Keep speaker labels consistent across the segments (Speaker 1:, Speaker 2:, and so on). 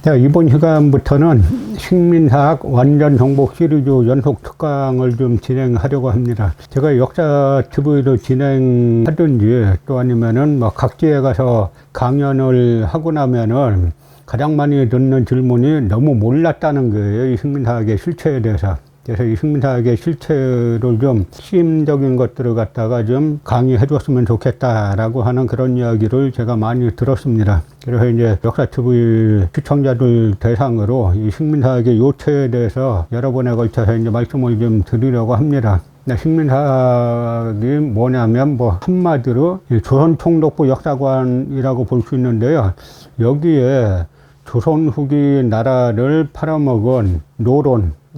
Speaker 1: 자, 이번 시간부터는 식민사학 완전 정복 시리즈 연속 특강을 좀 진행하려고 합니다. 제가 역사 TV로 진행하든지 또 아니면은 뭐 각지에 가서 강연을 하고 나면은 가장 많이 듣는 질문이 너무 몰랐다는 거예요. 이 식민사학의 실체에 대해서. 그래서 이 식민사학의 실체를 좀 핵심적인 것들을 갖다가 좀 강의해 줬으면 좋겠다라고 하는 그런 이야기를 제가 많이 들었습니다. 그래서 이제 역사TV 시청자들 대상으로 이 식민사학의 요체에 대해서 여러 번에 걸쳐서 이제 말씀을 좀 드리려고 합니다. 식민사학이 뭐냐면 뭐 한마디로 조선총독부 역사관이라고 볼 수 있는데요. 여기에 조선 후기 나라를 팔아먹은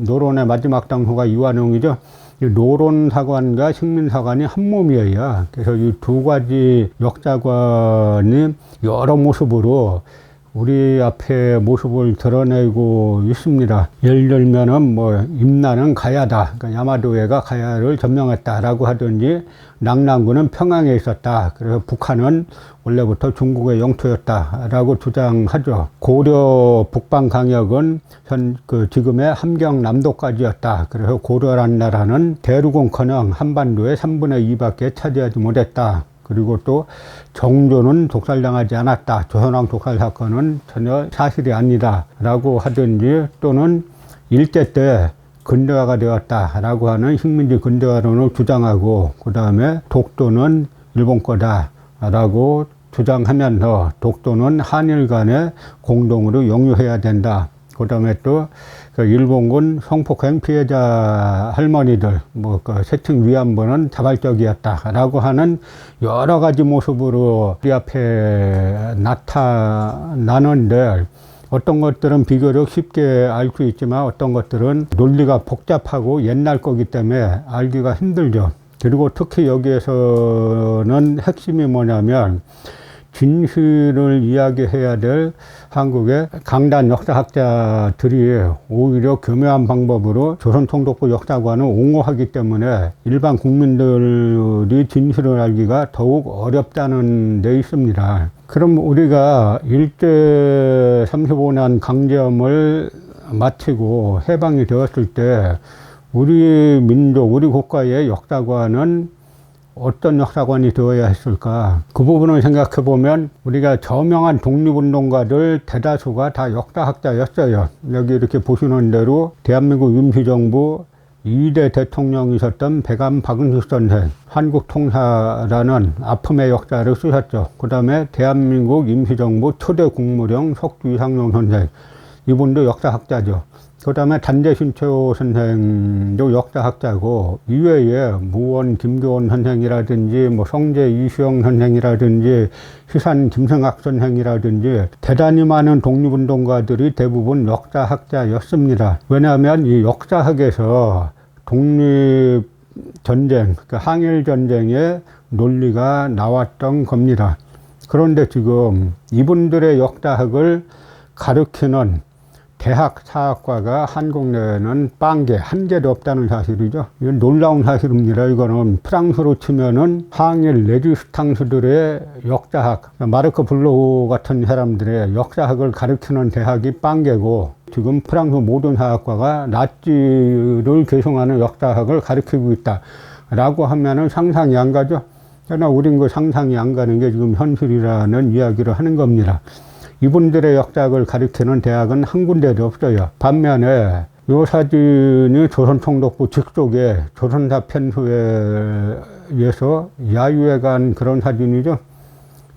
Speaker 1: 노론의 마지막 당후가 이완용이죠. 노론사관과 식민사관이 한 몸이에요. 그래서 이 두 가지 역사관이 여러 모습으로 우리 앞에 모습을 드러내고 있습니다. 예를 들면은 뭐 임나는 가야다. 그러니까 야마도해가 가야를 점령했다라고 하든지 낙랑군은 평양에 있었다. 그래서 북한은 원래부터 중국의 영토였다라고 주장하죠. 고려 북방 강역은 지금의 함경 남도까지였다. 그래서 고려란 나라는 대륙은커녕 한반도의 3분의 2밖에 차지하지 못했다. 그리고 또 정조는 독살당하지 않았다. 조선왕 독살 사건은 전혀 사실이 아니다 라고 하든지 또는 일제 때 근대화가 되었다라고 하는 식민지 근대화론을 주장하고 그 다음에 독도는 일본 거다 라고 주장하면서 독도는 한일 간에 공동으로 영유해야 된다. 그 다음에 또 일본군 성폭행 피해자 할머니들 세층 위안부는 자발적이었다라고 하는 여러 가지 모습으로 우리 앞에 나타나는데 어떤 것들은 비교적 쉽게 알 수 있지만 어떤 것들은 논리가 복잡하고 옛날 거기 때문에 알기가 힘들죠. 그리고 특히 여기에서는 핵심이 뭐냐면 진실을 이야기해야 될 한국의 강단 역사학자들이 오히려 교묘한 방법으로 조선총독부 역사관을 옹호하기 때문에 일반 국민들이 진실을 알기가 더욱 어렵다는 데 있습니다. 그럼 우리가 일제 35년 강점을 마치고 해방이 되었을 때 우리 민족, 우리 국가의 역사관은 어떤 역사관이 되어야 했을까? 그 부분을 생각해 보면 우리가 저명한 독립운동가들 대다수가 다 역사학자였어요. 여기 이렇게 보시는 대로 대한민국 임시정부 2대 대통령이셨던 백암 박은식 선생, 한국통사라는 아픔의 역사를 쓰셨죠. 그 다음에 대한민국 임시정부 초대 국무령 석주 이상용 선생, 이분도 역사학자죠. 그 다음에 단재신초 선생도 역사학자고 이외에 무원 김교원 선생이라든지 뭐 성재 이수영 선생이라든지 희산 김성학 선생이라든지 대단히 많은 독립운동가들이 대부분 역사학자였습니다. 왜냐하면 이 역사학에서 독립전쟁, 항일전쟁의 논리가 나왔던 겁니다. 그런데 지금 이분들의 역사학을 가르치는 대학 사학과가 한국 내에는 한 개도 없다는 사실이죠. 이건 놀라운 사실입니다. 이거는 프랑스로 치면은 항일 레지스탕스들의 역사학, 마르크 블로우 같은 사람들의 역사학을 가르치는 대학이 개고 지금 프랑스 모든 사학과가 나치를 계승하는 역사학을 가르치고 있다라고 하면은 상상이 안 가죠. 그러나 우린 그 상상이 안 가는 게 지금 현실이라는 이야기를 하는 겁니다. 이분들의 역사학을 가르치는 대학은 한 군데도 없어요. 반면에 이 사진이 조선총독부 직속의 조선사 편수에서 야유회 간 그런 사진이죠.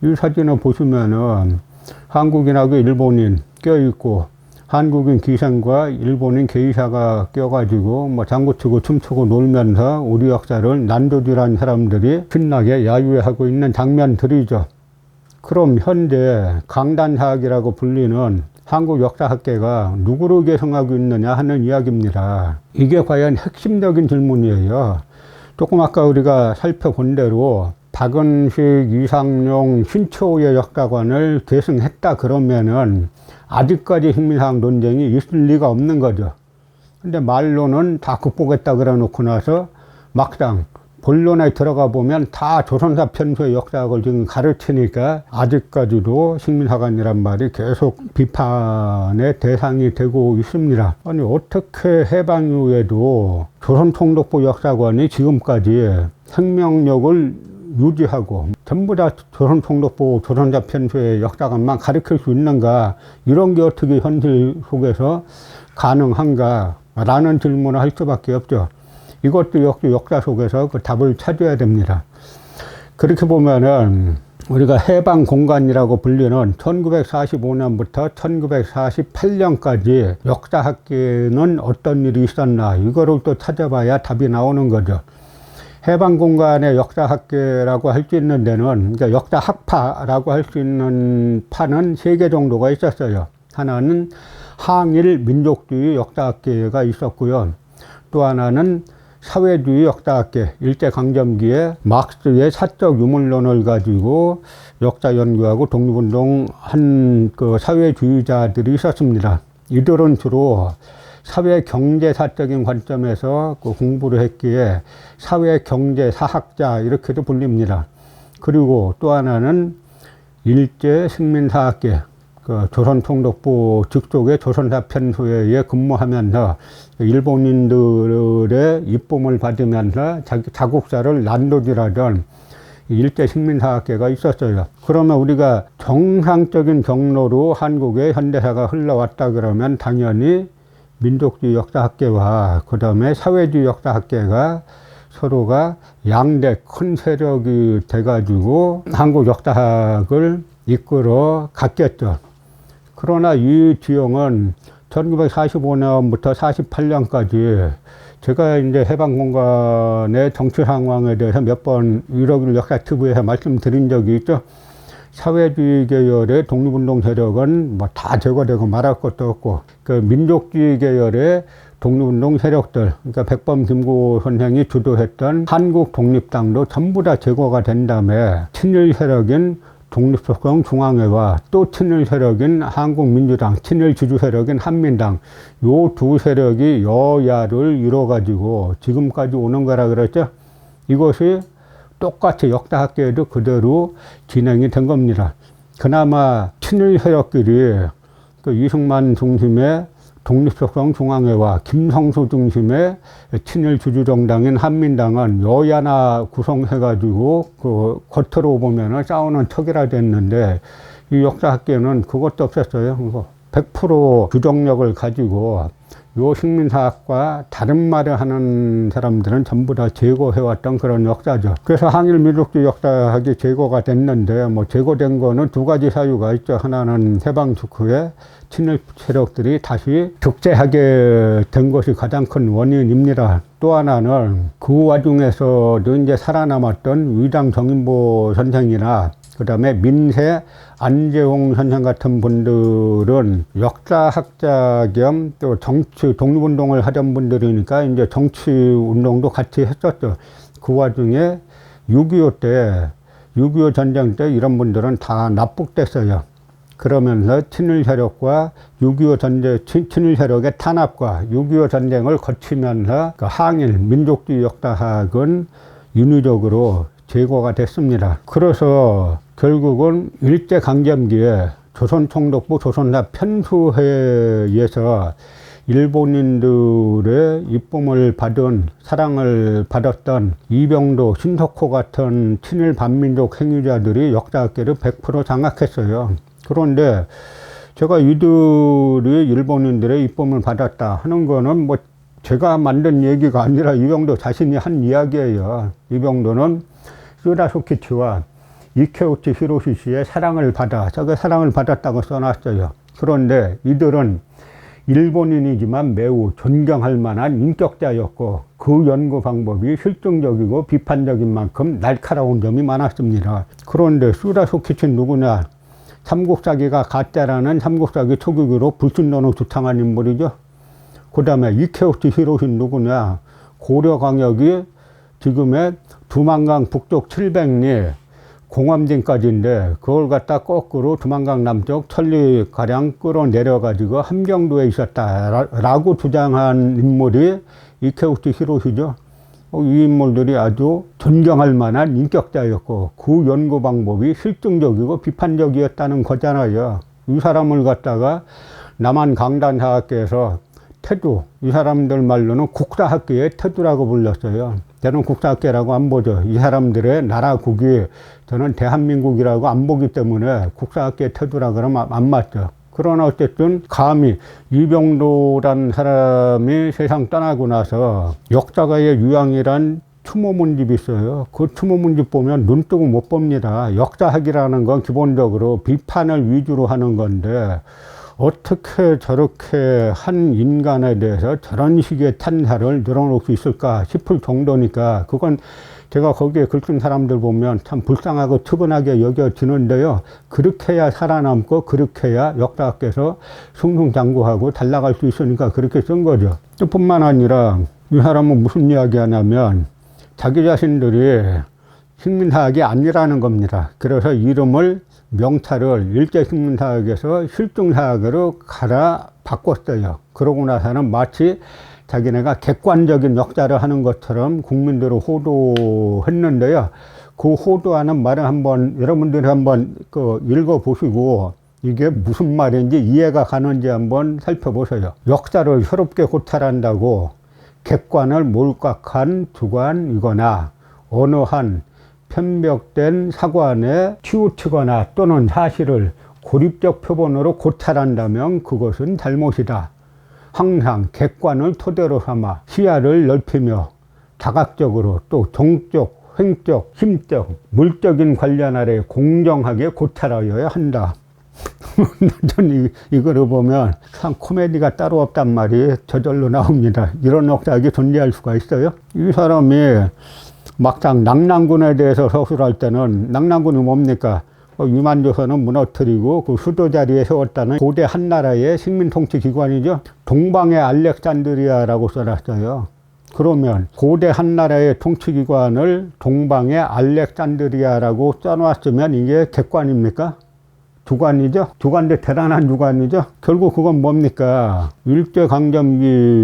Speaker 1: 이 사진을 보시면은 한국인하고 일본인 껴있고 한국인 기생과 일본인 게이샤가 껴가지고 뭐 장구치고 춤추고 놀면서 우리 역사를 난도질한 사람들이 신나게 야유회하고 있는 장면들이죠. 그럼 현재 강단사학이라고 불리는 한국 역사학계가 누구를 계승하고 있느냐 하는 이야기입니다. 이게 과연 핵심적인 질문이에요. 조금 아까 우리가 살펴본 대로 박은식, 이상용, 신초의 역사관을 계승했다 그러면은 아직까지 식민사학 논쟁이 있을 리가 없는 거죠. 근데 말로는 다 극복했다 그래 놓고 나서 막상 본론에 들어가 보면 다 조선사 편수의 역사학을 지금 가르치니까 아직까지도 식민사관이란 말이 계속 비판의 대상이 되고 있습니다. 아니 어떻게 해방 이후에도 조선총독부 역사관이 지금까지 생명력을 유지하고 전부 다 조선총독부 조선사 편수의 역사관만 가르칠 수 있는가, 이런 게 어떻게 현실 속에서 가능한가 라는 질문을 할 수밖에 없죠. 이것도 역시 역사 속에서 그 답을 찾아야 됩니다. 그렇게 보면은 우리가 해방 공간이라고 불리는 1945년부터 1948년까지 역사학계는 어떤 일이 있었나, 이거를 또 찾아봐야 답이 나오는 거죠. 해방 공간의 역사학계라고 할 수 있는 데는, 그러니까 역사학파라고 할 수 있는 파는 3개 정도가 있었어요. 하나는 항일 민족주의 역사학계가 있었고요. 또 하나는 사회주의 역사학계, 일제강점기에 막스의 사적 유물론을 가지고 역사 연구하고 독립운동 한 그 사회주의자들이 있었습니다. 이들은 주로 사회 경제사적인 관점에서 그 공부를 했기에 사회 경제사학자 이렇게도 불립니다. 그리고 또 하나는 일제 식민사학계, 그 조선총독부 직속의 조선사 편수회에 근무하면서 일본인들의 입봄을 받으면서 자국사를 난도질하던 일제 식민사학계가 있었어요. 그러면 우리가 정상적인 경로로 한국의 현대사가 흘러왔다 그러면 당연히 민족주의 역사학계와 그 다음에 사회주의 역사학계가 서로가 양대 큰 세력이 돼가지고 한국 역사학을 이끌어 갔겠죠. 그러나 이 지형은 1945년부터 48년까지 제가 이제 해방공간의 정치 상황에 대해서 몇 번 1억1 역사TV에서 말씀드린 적이 있죠. 사회주의 계열의 독립운동 세력은 뭐 다 제거되고 말할 것도 없고, 그 민족주의 계열의 독립운동 세력들, 그러니까 백범 김구 선생이 주도했던 한국 독립당도 전부 다 제거가 된 다음에 친일 세력인 독립소송 중앙회와 또 친일 세력인 한국민주당, 친일 지주 세력인 한민당, 요 두 세력이 여야를 이뤄가지고 지금까지 오는 거라 그랬죠. 이것이 똑같이 역사학계에도 그대로 진행이 된 겁니다. 그나마 친일 세력끼리 그 이승만 중심의 독립소송 중앙회와 김성수 중심의 친일 주주정당인 한민당은 여야나 구성해가지고 그 겉으로 보면은 싸우는 척이라 됐는데, 이 역사학계는 그것도 없었어요. 100% 주정력을 가지고 요 식민사학과 다른 말을 하는 사람들은 전부 다 제거해왔던 그런 역사죠. 그래서 항일 민족주의 역사학이 제거가 됐는데, 뭐 제거된 거는 두 가지 사유가 있죠. 하나는 해방 직후에 친일 세력들이 다시 득세하게 된 것이 가장 큰 원인입니다. 또 하나는 그 와중에서도 이제 살아남았던 위당 정인보 선생이나 그 다음에 민세 안재홍 선생 같은 분들은 역사학자 겸 또 정치, 독립운동을 하던 분들이니까 이제 정치운동도 같이 했었죠. 그 와중에 6.25 때, 6.25 전쟁 때 이런 분들은 다 납북됐어요. 그러면서 친일 세력과 6.25 전쟁, 친일 세력의 탄압과 6.25 전쟁을 거치면서 그 항일 민족주의 역사학은 인위적으로 제거가 됐습니다. 그래서 결국은 일제강점기에 조선총독부 조선사 편수회에서 일본인들의 입봄을 받은, 사랑을 받았던 이병도, 신석호 같은 친일 반민족 행위자들이 역사학계를 100% 장악했어요. 그런데 제가 이들이 일본인들의 입봄을 받았다 하는 거는 뭐 제가 만든 얘기가 아니라 이병도 자신이 한 이야기예요. 이병도는 쓰다소키치와 이케우치 히로시 씨의 사랑을 받아, 저게 사랑을 받았다고 써놨어요. 그런데 이들은 일본인이지만 매우 존경할 만한 인격자였고, 그 연구 방법이 실증적이고 비판적인 만큼 날카로운 점이 많았습니다. 그런데 쓰다소키치는 누구냐? 삼국사기가 가짜라는 삼국사기 초기기로 불순론을 주창한 인물이죠. 그 다음에 이케우치 히로시는 누구냐? 고려광역이 지금의 두만강 북쪽 700리 공암진까지인데, 그걸 갖다 거꾸로 두만강 남쪽 천리가량 끌어내려가지고 함경도에 있었다라고 주장한 인물이 이케우치 히로시죠. 이 인물들이 아주 존경할 만한 인격자였고 그 연구 방법이 실증적이고 비판적이었다는 거잖아요. 이 사람을 갖다가 남한 강단사학계에서 태두, 이 사람들 말로는 국사학계의 태두라고 불렀어요. 저는 국사학계라고 안 보죠. 이 사람들의 나라국이 저는 대한민국이라고 안 보기 때문에 국사학계의 태두라 그러면 안 맞죠. 그러나 어쨌든 감히 이병도란 사람이 세상 떠나고 나서 역사가의 유양이란 추모문집이 있어요. 그 추모문집 보면 눈 뜨고 못 봅니다. 역사학이라는 건 기본적으로 비판을 위주로 하는 건데 어떻게 저렇게 한 인간에 대해서 저런 식의 탄사를 늘어놓을 수 있을까 싶을 정도니까 그건 제가 거기에 글쓴 사람들 보면 참 불쌍하고 측은하게 여겨지는데요. 그렇게 해야 살아남고 그렇게 해야 역사학계에서 승승장구하고 잘 나갈 수 있으니까 그렇게 쓴 거죠. 뿐만 아니라 이 사람은 무슨 이야기 하냐면 자기 자신들이 식민사학이 아니라는 겁니다. 그래서 이름을 명찰을 일제식민사학에서 실증사학으로 갈아 바꿨어요. 그러고 나서는 마치 자기네가 객관적인 역사를 하는 것처럼 국민들을 호도했는데요. 그 호도하는 말을 한번 여러분들이 한번 읽어보시고 이게 무슨 말인지 이해가 가는지 한번 살펴보세요. 역사를 새롭게 고찰한다고 객관을 몰각한 주관이거나 어느 한 편벽된 사관에 치우치거나 또는 사실을 고립적 표본으로 고찰한다면 그것은 잘못이다. 항상 객관을 토대로 삼아 시야를 넓히며 다각적으로 또 정적, 횡적, 힘적, 물적인 관련 아래 공정하게 고찰하여야 한다. 저는 이거를 보면 참 코미디가 따로 없단 말이 저절로 나옵니다. 이런 역사학이 존재할 수가 있어요? 이 사람이 막상 낙랑군에 대해서 서술할 때는 낙랑군이 뭡니까? 유만조선은 무너뜨리고 그 수도 자리에 세웠다는 고대 한나라의 식민 통치 기관이죠. 동방의 알렉산드리아라고 써놨어요. 그러면 고대 한나라의 통치 기관을 동방의 알렉산드리아라고 써놨으면 이게 객관입니까? 주관이죠. 주관인데 대단한 주관이죠. 결국 그건 뭡니까? 일제강점기가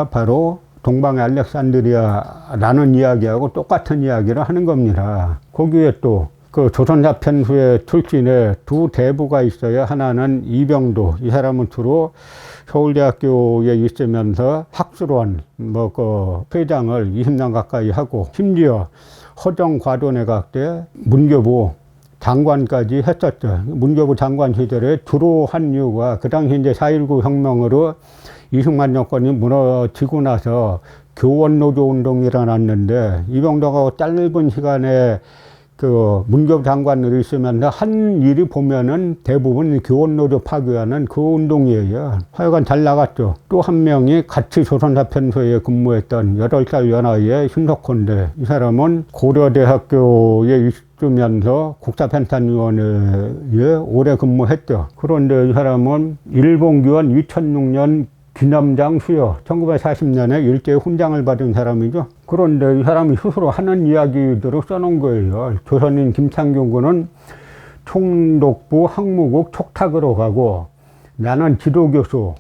Speaker 1: 바로 동방의 알렉산드리아라는 이야기하고 똑같은 이야기를 하는 겁니다. 거기에 또 그 조선사편후의 출신의 두 대부가 있어요. 하나는 이병도, 이 사람은 주로 서울대학교에 있으면서 학술원 회장을 20년 가까이 하고 심지어 허정과도내각 때 문교부 장관까지 했었죠. 문교부 장관 시절에 주로 한 이유가 그 당시 이제 4.19 혁명으로 이승만 정권이 무너지고 나서 교원노조 운동이 일어났는데 이병도가 짧은 시간에 그 문교부 장관으로 있으면서 한 일이 보면은 대부분 교원노조 파괴하는 그 운동이에요. 하여간 잘 나갔죠. 또 한 명이 같이 조선사편소에 근무했던 8살 연하의 신석호인데 이 사람은 고려대학교에 있으면서 국사편찬위원회에 오래 근무했죠. 그런데 이 사람은 일본기원 2006년 기념장 수여 1940년에 일제의 훈장을 받은 사람이죠. 그런데 이 사람이 스스로 하는 이야기들을 써놓은 거예요. 조선인 김창균 군은 총독부 항무국 촉탁으로 가고 나는 지도교수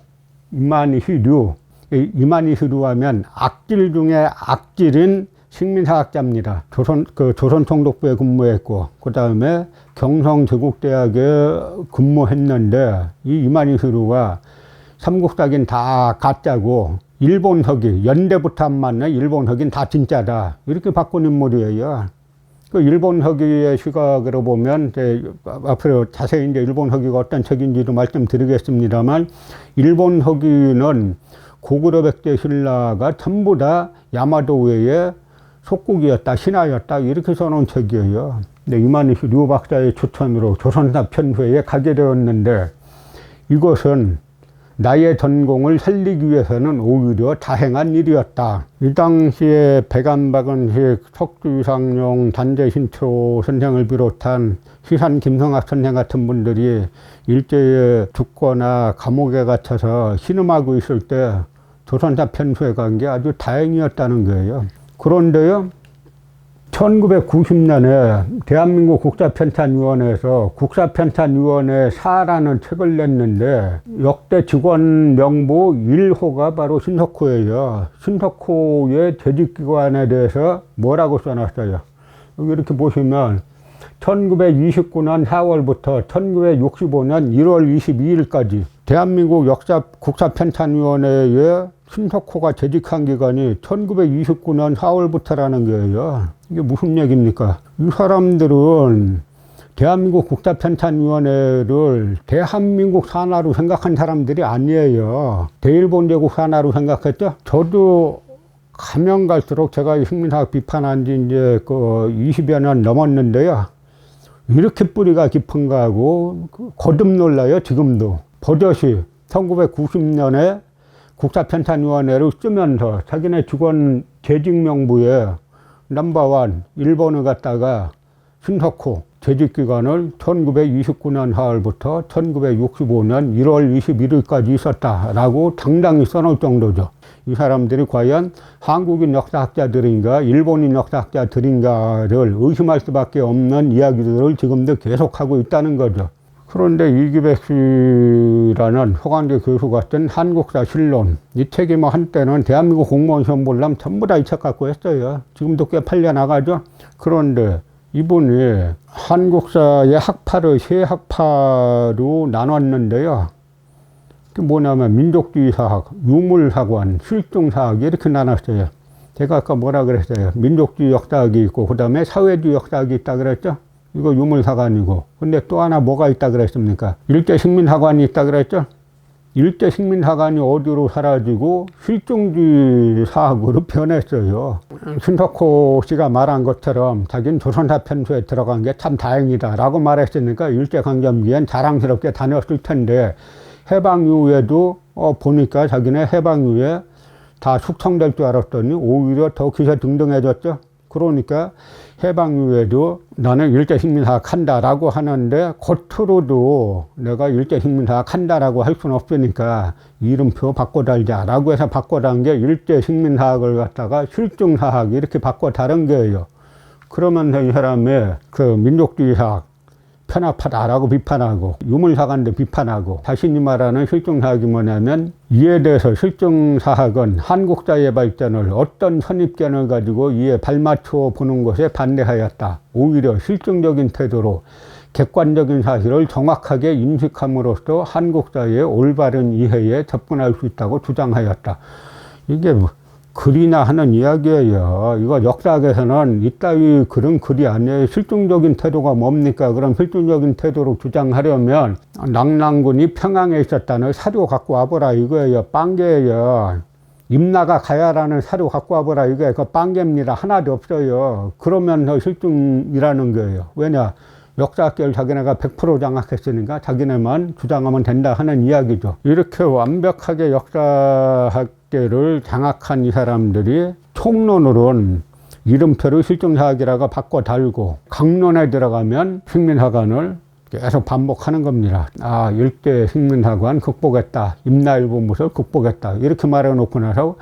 Speaker 1: 이만희류 하면 악질 중에 악질인 식민사학자입니다. 조선 총독부에 근무했고 그 다음에 경성제국대학에 근무했는데 이 이만희류가 삼국사긴 다 가짜고 일본 서기 연대부터 안 맞네. 일본 서기는 다 진짜다. 이렇게 바꾼 인물이에요. 그 일본 서기의 시각으로 보면 이제 앞으로 자세히 이제 일본 서기가 어떤 책인지도 말씀드리겠습니다만 일본 서기는 고구려 백제 신라가 전부 다 야마도의 속국이었다, 신하였다 이렇게 써놓은 책이에요. 근데 이만희 류 박사의 추천으로 조선사 편회에 가게 되었는데 이것은 나의 전공을 살리기 위해서는 오히려 다행한 일이었다. 이 당시에 백안박은식, 석주이상용, 단재신초 선생을 비롯한 시산 김성학 선생 같은 분들이 일제에 죽거나 감옥에 갇혀서 신음하고 있을 때 조선사 편수에 간 게 아주 다행이었다는 거예요. 그런데요, 1990년에 대한민국 국사편찬위원회에서 국사편찬위원회 4라는 책을 냈는데 역대 직원 명부 1호가 바로 신석호예요. 신석호의 재직기관에 대해서 뭐라고 써놨어요. 여기 이렇게 보시면 1929년 4월부터 1965년 1월 22일까지 대한민국 국사편찬위원회에 신석호가 재직한 기간이 1929년 4월부터라는 거예요. 이게 무슨 얘기입니까? 이 사람들은 대한민국 국사편찬위원회를 대한민국 산하로 생각한 사람들이 아니에요. 대일본제국 산하로 생각했죠? 저도 가면 갈수록 제가 식민사학 비판한 지 이제 20여 년 넘었는데요. 이렇게 뿌리가 깊은가 하고 거듭 놀라요, 지금도. 버젓이 1990년에 국사편찬위원회를 쓰면서 자기네 직원 재직명부에 넘버원 1번을 갖다가 신석호 재직기간을 1929년 4월부터 1965년 1월 21일까지 있었다라고 당당히 써놓을 정도죠. 이 사람들이 과연 한국인 역사학자들인가 일본인 역사학자들인가를 의심할 수밖에 없는 이야기들을 지금도 계속하고 있다는 거죠. 그런데 이기백 씨라는 허광재 교수가 쓴 한국사 실론, 이 책이 뭐 한때는 대한민국 공무원 시험 보려면 전부 다 이 책 갖고 했어요. 지금도 꽤 팔려나가죠. 그런데 이분이 한국사의 학파를 세 학파로 나눴는데요. 그 뭐냐면 민족주의사학, 유물학원, 실종사학 이렇게 나눴어요. 제가 아까 뭐라 그랬어요? 민족주의 역사학이 있고 그 다음에 사회주의 역사학이 있다 그랬죠? 이거 유물사관이고. 근데 또 하나 뭐가 있다 그랬습니까? 일제식민사관이 있다 그랬죠? 일제식민사관이 어디로 사라지고 실종주의 사학으로 변했어요. 신석호 씨가 말한 것처럼 자기는 조선사 편수에 들어간 게 참 다행이다 라고 말했으니까 일제강점기엔 자랑스럽게 다녔을 텐데 해방 이후에도 보니까 자기네 해방 이후에 다 숙청될 줄 알았더니 오히려 더 기세등등해졌죠. 그러니까 해방 이후에도 나는 일제식민사학 한다라고 하는데 겉으로도 내가 일제식민사학 한다라고 할 수는 없으니까 이름표 바꿔 달자라고 해서 바꿔 단 게 일제식민사학을 갖다가 실종사학 이렇게 바꿔 다른 거예요. 그러면서 이 사람의 그 민족주의사학 편합하다라고 비판하고 유물사관도 비판하고 자신이 말하는 실종사학이 뭐냐면 이에 대해서 실종사학은 한국사의 발전을 어떤 선입견을 가지고 이에 발맞추어 보는 것에 반대하였다. 오히려 실증적인 태도로 객관적인 사실을 정확하게 인식함으로써 한국사의 올바른 이해에 접근할 수 있다고 주장하였다. 이게 글이나 하는 이야기예요. 이거 역사학에서는 이따위 그런 글이 아니에요. 실증적인 태도가 뭡니까? 그럼 실증적인 태도로 주장하려면 낙랑군이 평양에 있었다는 사료 갖고 와보라 이거예요. 빵개예요. 임나가 가야라는 사료 갖고 와보라 이거예요. 그 빵개입니다. 하나도 없어요. 그러면서 실증이라는 거예요. 왜냐? 역사학계를 자기네가 100% 장악했으니까 자기네만 주장하면 된다 하는 이야기죠. 이렇게 완벽하게 역사학계를 장악한 이 사람들이 총론으로는 이름표를 실종사학이라고 바꿔 달고 강론에 들어가면 식민사관을 계속 반복하는 겁니다. 아, 일제 식민사관 극복했다. 임나일본무술 극복했다. 이렇게 말해놓고 나서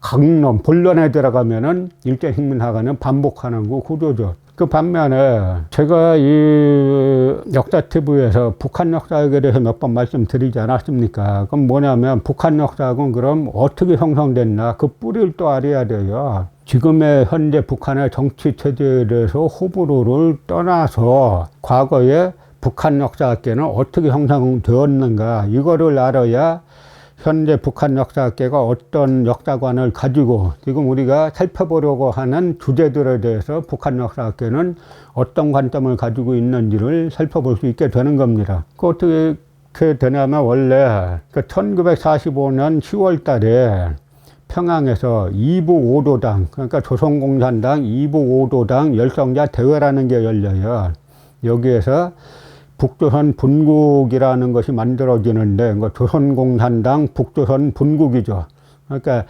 Speaker 1: 강론, 본론에 들어가면은 일제 식민사관은 반복하는 거 구조죠. 그 반면에 제가 이 역사TV에서 북한 역사학에 대해서 몇 번 말씀드리지 않았습니까? 그럼 뭐냐면 북한 역사학은 그럼 어떻게 형성됐나? 그 뿌리를 또 알아야 돼요. 지금의 현재 북한의 정치 체제에 대해서 호불호를 떠나서 과거에 북한 역사학계는 어떻게 형성되었는가? 이거를 알아야 현재 북한 역사학계가 어떤 역사관을 가지고 지금 우리가 살펴보려고 하는 주제들에 대해서 북한 역사학계는 어떤 관점을 가지고 있는지를 살펴볼 수 있게 되는 겁니다. 그 어떻게 되냐면 원래 1945년 10월 달에 평양에서 이부 5도당, 그러니까 조선공산당 이부 5도당 열성자 대회라는 게 열려요. 여기에서 북조선 분국이라는 것이 만들어지는데 조선공산당 북조선 분국이죠. 그러니까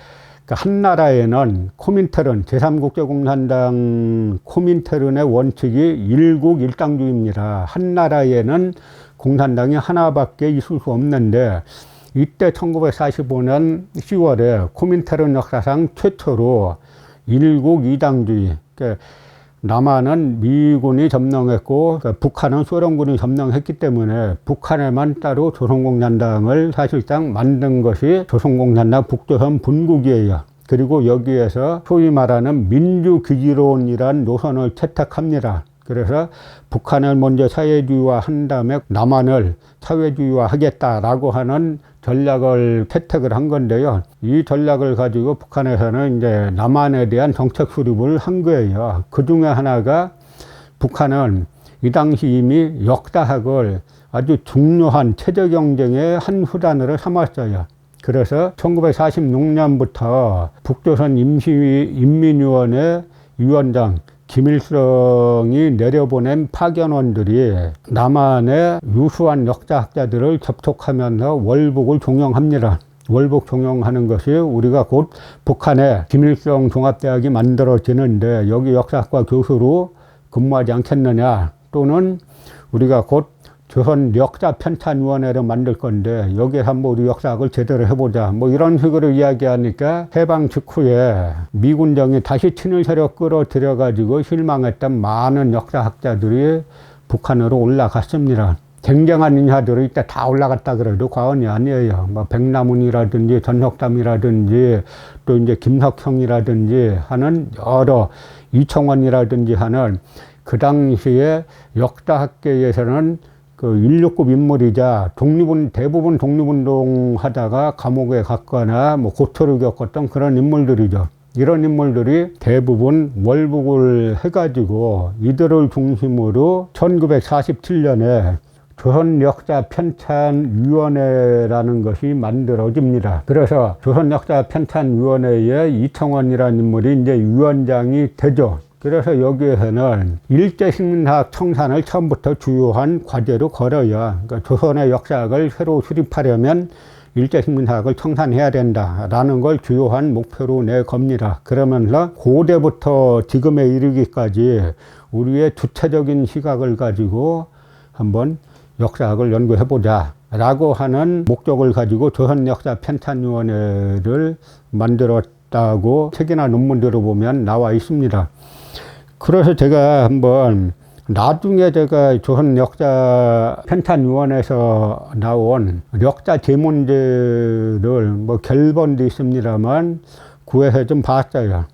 Speaker 1: 한 나라에는 코민테른 제3국제공산당 코민테른의 원칙이 일국 일당주의입니다. 한 나라에는 공산당이 하나밖에 있을 수 없는데 이때 1945년 10월에 코민테른 역사상 최초로 일국 이당주의, 그러니까 남한은 미군이 점령했고 북한은 소련군이 점령했기 때문에 북한에만 따로 조선공산당을 사실상 만든 것이 조선공산당 북조선 분국이에요. 그리고 여기에서 소위 말하는 민주기지론이란 노선을 채택합니다. 그래서 북한을 먼저 사회주의화 한 다음에 남한을 사회주의화 하겠다라고 하는 전략을 채택을 한 건데요. 이 전략을 가지고 북한에서는 이제 남한에 대한 정책 수립을 한 거예요. 그 중에 하나가 북한은 이 당시 이미 역사학을 아주 중요한 체제 경쟁의 한 수단으로 삼았어요. 그래서 1946년부터 북조선 인민위원회 위원장 김일성이 내려보낸 파견원들이 남한의 유수한 역사학자들을 접촉하면서 월북을 종용합니다. 월북 종용하는 것이 우리가 곧 북한에 김일성 종합대학이 만들어지는데 여기 역사학과 교수로 근무하지 않겠느냐, 또는 우리가 곧 조선 역사편찬위원회를 만들 건데 여기에서 한번 우리 역사학을 제대로 해보자, 뭐 이런 식으로 이야기하니까 해방 직후에 미군정이 다시 친일 세력 끌어들여 가지고 실망했던 많은 역사학자들이 북한으로 올라갔습니다. 쟁쟁한 인사들이 이때 다 올라갔다 그래도 과언이 아니에요. 뭐 백남훈이라든지 전석담이라든지 또 이제 김석형이라든지 하는 여러, 이청원이라든지 하는 그 당시에 역사학계에서는 그 1/6급 인물이자 대부분 독립운동 하다가 감옥에 갔거나 뭐 고초를 겪었던 그런 인물들이죠. 이런 인물들이 대부분 월북을 해가지고 이들을 중심으로 1947년에 조선역사편찬위원회라는 것이 만들어집니다. 그래서 조선역사편찬위원회에 이청원이라는 인물이 이제 위원장이 되죠. 그래서 여기에서는 일제식민사학 청산을 처음부터 주요한 과제로 걸어요. 그러니까 조선의 역사학을 새로 수립하려면 일제식민사학을 청산해야 된다라는 걸 주요한 목표로 내겁니다. 그러면서 고대부터 지금에 이르기까지 우리의 주체적인 시각을 가지고 한번 역사학을 연구해보자 라고 하는 목적을 가지고 조선역사편찬위원회를 만들었다고 책이나 논문들을 보면 나와 있습니다. 그래서 제가 한번 나중에 제가 조선역사편찬위원회에서 나온 역사 제문제를 뭐 결본도 있습니다만 구해서 좀 봤어요.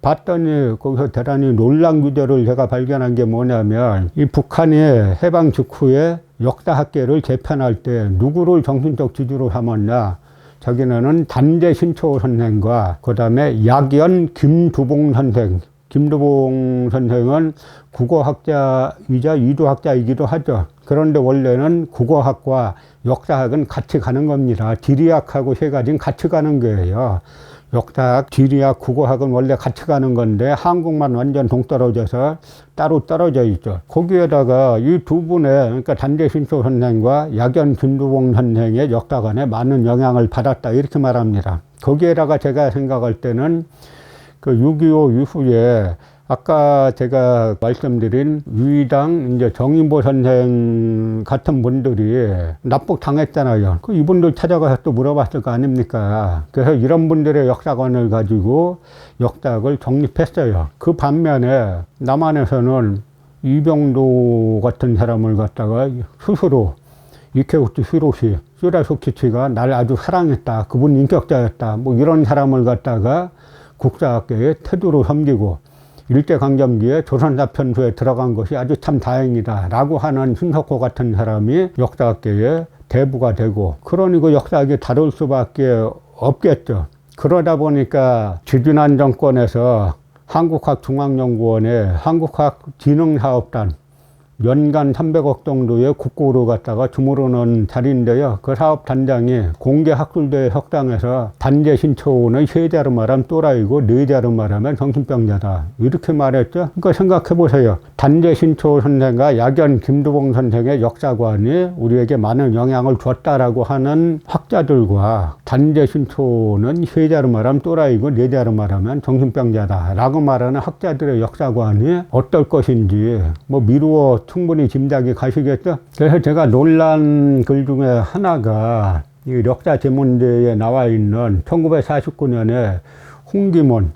Speaker 1: 봤더니 거기서 대단히 놀란 구절을 제가 발견한 게 뭐냐면, 이 북한이 해방 직후에 역사학계를 재편할 때 누구를 정신적 지주로 삼았냐, 자기네는 단재 신초 선생과 그 다음에 약연 김두봉 선생, 김두봉 선생은 국어학자이자 이도학자이기도 하죠. 그런데 원래는 국어학과 역사학은 같이 가는 겁니다. 지리학하고 세 가지는 같이 가는 거예요. 역사학, 지리학, 국어학은 원래 같이 가는 건데 한국만 완전 동떨어져서 따로 떨어져 있죠. 거기에다가 이 두 분의, 그러니까 단재신초 선생과 약연 김두봉 선생의 역사관에 많은 영향을 받았다, 이렇게 말합니다. 거기에다가 제가 생각할 때는 그 6.25 이후에 아까 제가 말씀드린 위당 이제 정인보 선생 같은 분들이 납북당했잖아요. 그 이분들 찾아가서 또 물어봤을 거 아닙니까? 그래서 이런 분들의 역사관을 가지고 역사학을 정립했어요. 그 반면에 남한에서는 이병도 같은 사람을 갖다가 스스로 이케우치 히로시, 슈라소키치가 날 아주 사랑했다, 그분 인격자였다, 뭐 이런 사람을 갖다가 국사학계의 태도로 섬기고 일제강점기에 조선사편수에 들어간 것이 아주 참 다행이다 라고 하는 신석호 같은 사람이 역사학계의 대부가 되고, 그러니 그 역사학이 다룰 수밖에 없겠죠. 그러다 보니까 지지난 정권에서 한국학중앙연구원에 한국학진흥사업단 연간 300억 정도의 국고를 갖다가 주물러 놓은 자리인데요. 그 사업단장이 공개학술대 석당에서 단재 신초는 세 자로 말하면 또라이고 네 자로 말하면 정신병자다, 이렇게 말했죠. 그러니까 생각해 보세요. 단재 신초 선생과 약연 김두봉 선생의 역사관이 우리에게 많은 영향을 줬다라고 하는 학자들과 단재 신초는 세 자로 말하면 또라이고 네 자로 말하면 정신병자다 라고 말하는 학자들의 역사관이 어떨 것인지 뭐 미루어 충분히 짐작이 가시겠죠. 그래서 제가 놀란 글 중에 하나가 이 역사 제문제에 나와 있는 1949년에 홍기문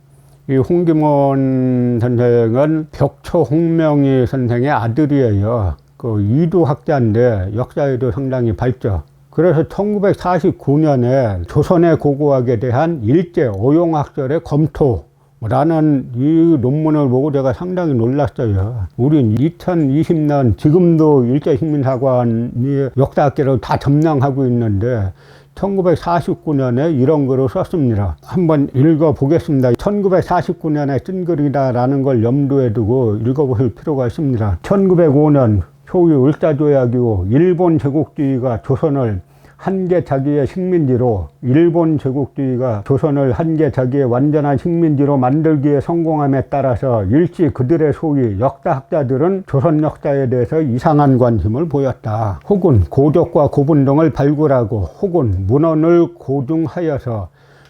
Speaker 1: 이 홍김원 선생은 벽초 홍명희 선생의 아들이에요. 그 이두학자인데 역사에도 상당히 밝죠. 그래서 1949년에 조선의 고고학에 대한 일제 오용학설의 검토라는 이 논문을 보고 제가 상당히 놀랐어요. 우린 2020년 지금도 일제식민사관이 역사학계를 다 점령하고 있는데 1949년에 이런 글을 썼습니다. 한번 읽어보겠습니다. 1949년에 쓴 글이다라는 걸 염두에 두고 읽어보실 필요가 있습니다. 1905년 소위 을사조약 이후 일본 제국주의가 조선을 한계 자기의 식민지로 일본 제국주의가 조선을 한계 자기의 완전한 식민지로 만들기에 성공함에 따라서 일시 그들의 소위 역사학자들은 조선 역사에 대해서 이상한 관심을 보였다. 혹은 고적과 고분 등을 발굴하고 혹은 문헌을 고증하여서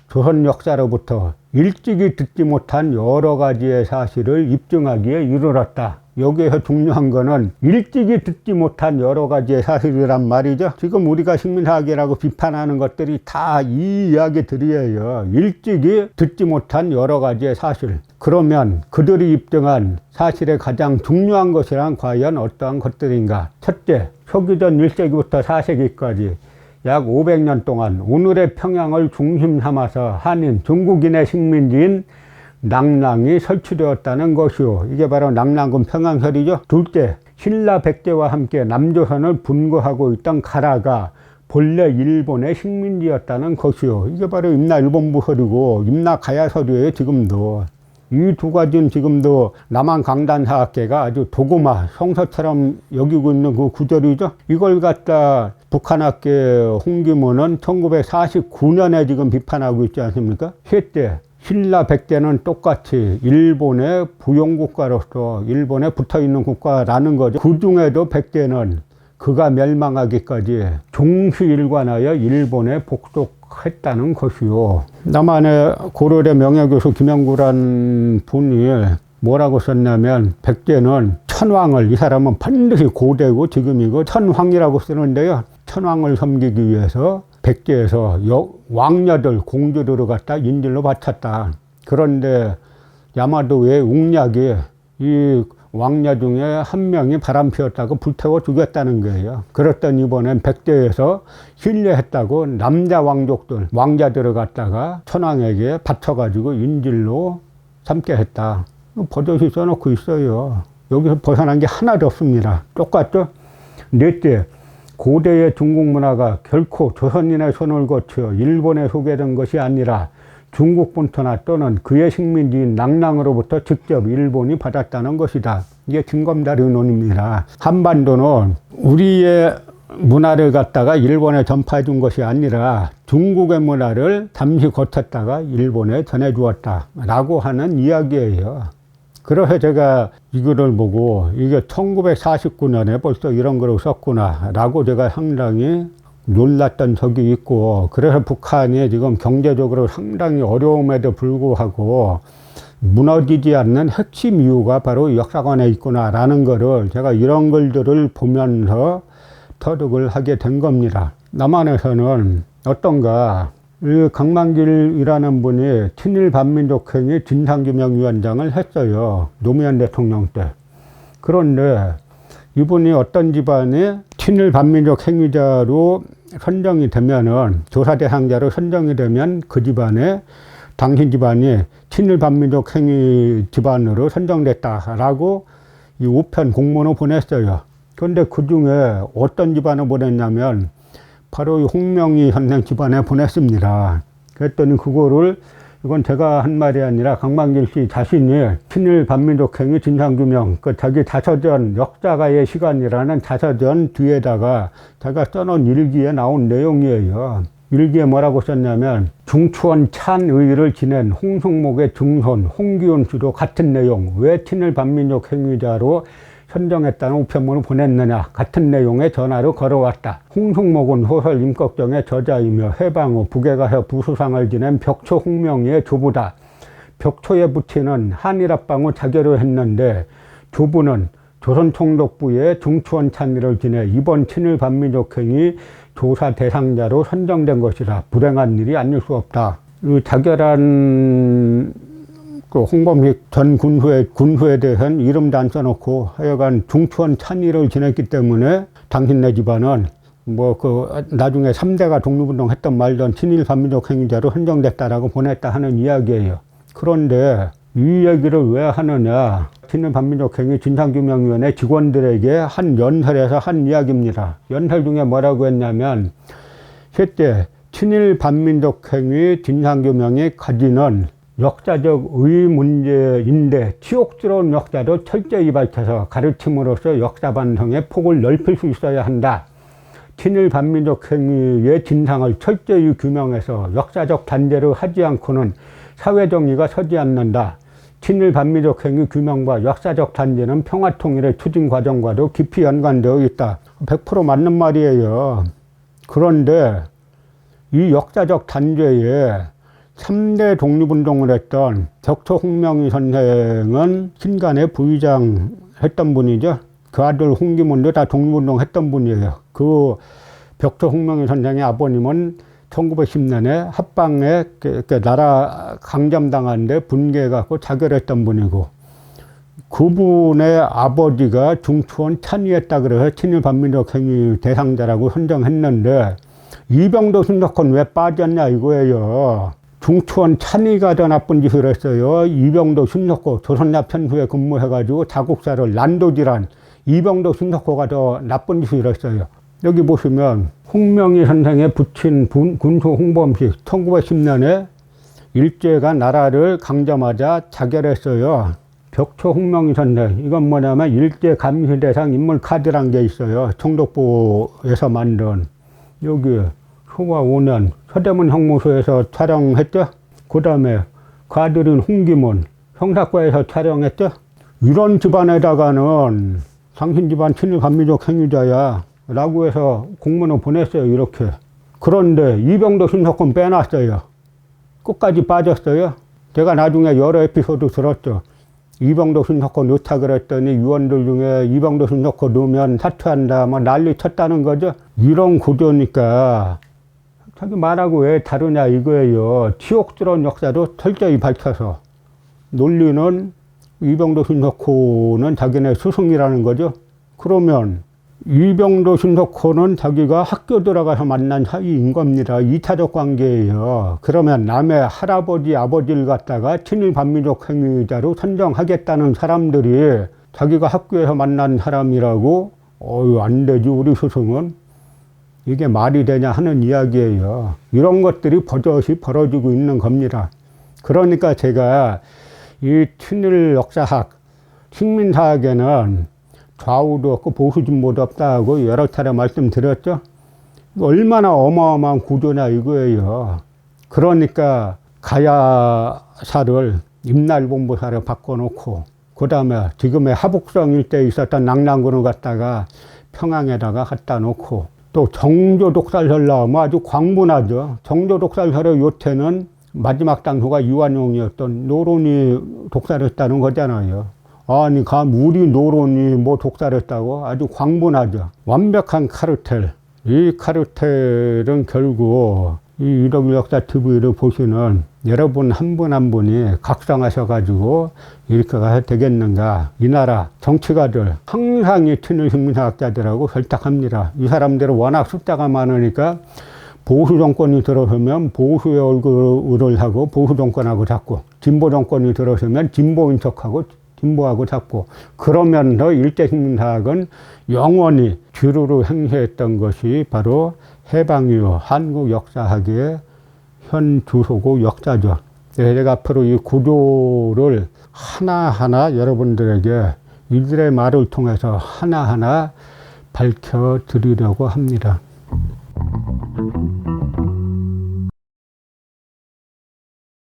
Speaker 1: 조선 역사로부터 일찍이 듣지 못한 여러 가지의 사실을 입증하기에 이르렀다. 여기에서 중요한 거는 일찍이 듣지 못한 여러 가지의 사실이란 말이죠. 지금 우리가 식민사학이라고 비판하는 것들이 다 이 이야기들이에요. 일찍이 듣지 못한 여러 가지의 사실. 그러면 그들이 입증한 사실의 가장 중요한 것이란 과연 어떠한 것들인가? 첫째, 초기전 1세기부터 4세기까지 약 500년 동안 오늘의 평양을 중심 삼아서 한인, 중국인의 식민지인 낭랑이 설치되었다는 것이요. 이게 바로 낭랑군 평양설이죠. 둘째, 신라 백제와 함께 남조선을 분거하고 있던 가라가 본래 일본의 식민지였다는 것이요. 이게 바로 임나 일본부설이고 임나 가야설이에요. 지금도. 이 두 가지는 지금도 남한 강단사학계가 아주 도구마, 성서처럼 여기고 있는 그 구절이죠. 이걸 갖다 북한학계 홍김원은 1949년에 지금 비판하고 있지 않습니까? 셋째, 신라 백제는 똑같이 일본의 부용국가로서 일본에 붙어있는 국가라는 거죠. 그 중에도 백제는 그가 멸망하기까지 종시일관하여 일본에 복속했다는 것이요. 남한의 고려대 명예교수 김영구란 분이 뭐라고 썼냐면 백제는 천황을, 이 사람은 반드시 고대고 지금이고 천황이라고 쓰는데요. 천황을 섬기기 위해서 백제에서 왕녀들, 공주들을 갖다 인질로 바쳤다. 그런데 야마도의 웅략이 이 왕녀 중에 한 명이 바람 피웠다고 불태워 죽였다는 거예요. 그랬더니 이번엔 백제에서 신뢰했다고 남자 왕족들, 왕자들을 갖다가 천황에게 바쳐가지고 인질로 삼게 했다. 버젓이 써놓고 있어요. 여기서 벗어난 게 하나도 없습니다. 똑같죠? 넷째, 고대의 중국 문화가 결코 조선인의 손을 거쳐 일본에 소개된 것이 아니라 중국 본토나 또는 그의 식민지인 낭랑으로부터 직접 일본이 받았다는 것이다. 이게 진검다리 논입니다. 한반도는 우리의 문화를 갖다가 일본에 전파해 준 것이 아니라 중국의 문화를 잠시 거쳤다가 일본에 전해 주었다 라고 하는 이야기예요. 그래서 제가 이거를 보고 이게 1949년에 벌써 이런 거를 썼구나 라고 제가 상당히 놀랐던 적이 있고, 그래서 북한이 지금 경제적으로 상당히 어려움에도 불구하고 무너지지 않는 핵심 이유가 바로 역사관에 있구나 라는 거를 제가 이런 글들을 보면서 터득을 하게 된 겁니다. 남한에서는 어떤가, 이 강만길이라는 분이 친일 반민족행위 진상규명위원장을 했어요. 노무현 대통령 때. 그런데 이분이 어떤 집안이 친일 반민족 행위자로 선정이 되면은, 조사 대상자로 선정이 되면 그 집안에 당신 집안이 친일 반민족 행위 집안으로 선정됐다라고 이 우편 공문을 보냈어요. 그런데 그 중에 어떤 집안을 보냈냐면 바로 이 홍명희 선생 집안에 보냈습니다. 그랬더니 그거를, 이건 제가 한 말이 아니라 강만길 씨 자신이 친일 반민족 행위 진상규명, 그 자기 자서전 역사가의 시간이라는 자서전 뒤에다가 제가 써놓은 일기에 나온 내용이에요. 일기에 뭐라고 썼냐면, 중추원 찬의를 지낸 홍승목의 증손 홍기훈 씨도 같은 내용, 왜 친일 반민족 행위자로 선정했다는 우편문을 보냈느냐, 같은 내용의 전화를 걸어왔다. 홍승목은 소설 임꺽정의 저자이며 해방 후 북에 가서 부수상을 지낸 벽초 홍명희의 조부다. 벽초에 붙이는 한일합방 후 자결을 했는데 조부는 조선총독부의 중추원 찬의를 지내 이번 친일 반민족 행위 조사 대상자로 선정된 것이라 불행한 일이 아닐 수 없다. 이 자결한 또 홍범식 전 군수에 대해서는 이름도 안 써놓고 하여간 중추원 찬의를 지냈기 때문에 당신네 집안은 나중에 3대가 독립운동 했던 말던 친일 반민족 행위자로 헌정됐다라고 보냈다 하는 이야기예요. 그런데 이 얘기를 왜 하느냐. 친일 반민족 행위 진상규명위원회 직원들에게 한 연설에서 한 이야기입니다. 연설 중에 뭐라고 했냐면, 셋째, 친일 반민족 행위 진상규명이 가지는 역사적 의문제인데 치욕스러운 역사도 철저히 밝혀서 가르침으로써 역사 반성의 폭을 넓힐 수 있어야 한다. 친일 반민족 행위의 진상을 철저히 규명해서 역사적 단죄를 하지 않고는 사회 정의가 서지 않는다. 친일 반민족 행위 규명과 역사적 단죄는 평화통일의 추진 과정과도 깊이 연관되어 있다. 100% 맞는 말이에요. 그런데 이 역사적 단죄에 3대 독립운동을 했던 벽초 홍명희 선생은 신간의 부의장 했던 분이죠. 그 아들 홍기문도 다 독립운동 했던 분이에요. 그 벽초 홍명희 선생의 아버님은 1910년에 합방에 나라 강점당하는데 분개해갖고 자결했던 분이고, 그분의 아버지가 중추원 찬의했다 그래서 친일 반민족 행위 대상자라고 선정했는데, 이병도 순덕은 왜 빠졌냐 이거예요. 중추원 찬의가 더 나쁜 짓을 했어요. 이병도 순덕호 조선야 편수에 근무해가지고 자국사를 난도질한 이병도 순덕호가 더 나쁜 짓을 했어요. 여기 보시면 홍명희 선생의 부친 군수 홍범식 1910년에 일제가 나라를 강점하자 자결했어요. 벽초 홍명희 선생, 이건 뭐냐면 일제 감시대상 인물 카드란 게 있어요. 총독부에서 만든. 여기昭和 5년 서대문 형무소에서 촬영했죠. 그 다음에 그 아들인 홍기문 형사과에서 촬영했죠. 이런 집안에다가는 당신 집안 친일 반민족 행위자야 라고 해서 공문을 보냈어요. 이렇게. 그런데 이병도 순석은 빼놨어요. 끝까지 빠졌어요. 제가 나중에 여러 에피소드 들었죠. 이병도 순석호 넣자 그랬더니 위원들 중에 이병도 순석호 넣으면 사퇴한다 뭐 난리 쳤다는 거죠. 이런 구조니까 자기 말하고 왜 다르냐 이거예요. 치욕스러운 역사도 철저히 밝혀서. 논리는 이병도 순석호는 자기네 스승이라는 거죠. 그러면 이병도 순석호는 자기가 학교 들어가서 만난 사이인 겁니다. 2차적 관계예요. 그러면 남의 할아버지, 아버지를 갖다가 친일 반민족 행위자로 선정하겠다는 사람들이 자기가 학교에서 만난 사람이라고 안 되지 우리 스승은. 이게 말이 되냐 하는 이야기예요. 이런 것들이 버젓이 벌어지고 있는 겁니다. 그러니까 제가 이 친일 역사학, 식민사학에는 좌우도 없고 보수진보도 없다고 여러 차례 말씀드렸죠. 얼마나 어마어마한 구조냐 이거예요. 그러니까 가야사를 임날본부사를 바꿔놓고 그 다음에 지금의 하북성 일대에 있었던 낙랑군을 갖다가 평양에다가 갖다 놓고 또 정조독살설 나오면 아주 광분하죠. 정조독살설의 요태는 마지막 당소가 이완용이었던 노론이 독살했다는 거잖아요. 아니 우리 노론이 뭐 독살했다고 아주 광분하죠. 완벽한 카르텔. 이 카르텔은 결국 이 유독 역사 TV를 보시는 여러분 한 분 한 분이 각성하셔가지고 이렇게가 되겠는가. 이 나라 정치가들 항상 이 친일 식민사학자들하고 결탁합니다. 이 사람들은 워낙 숫자가 많으니까 보수 정권이 들어서면 보수의 얼굴을 하고 보수 정권하고 잡고, 진보 정권이 들어서면 진보인 척하고 진보하고 잡고, 그러면서 일제식민사학은 영원히 주류로 행세했던 것이 바로 해방 이후 한국 역사학의 현 주소고 역사죠. 제가 앞으로 이 구조를 하나하나 여러분들에게 이들의 말을 통해서 하나하나 밝혀드리려고 합니다.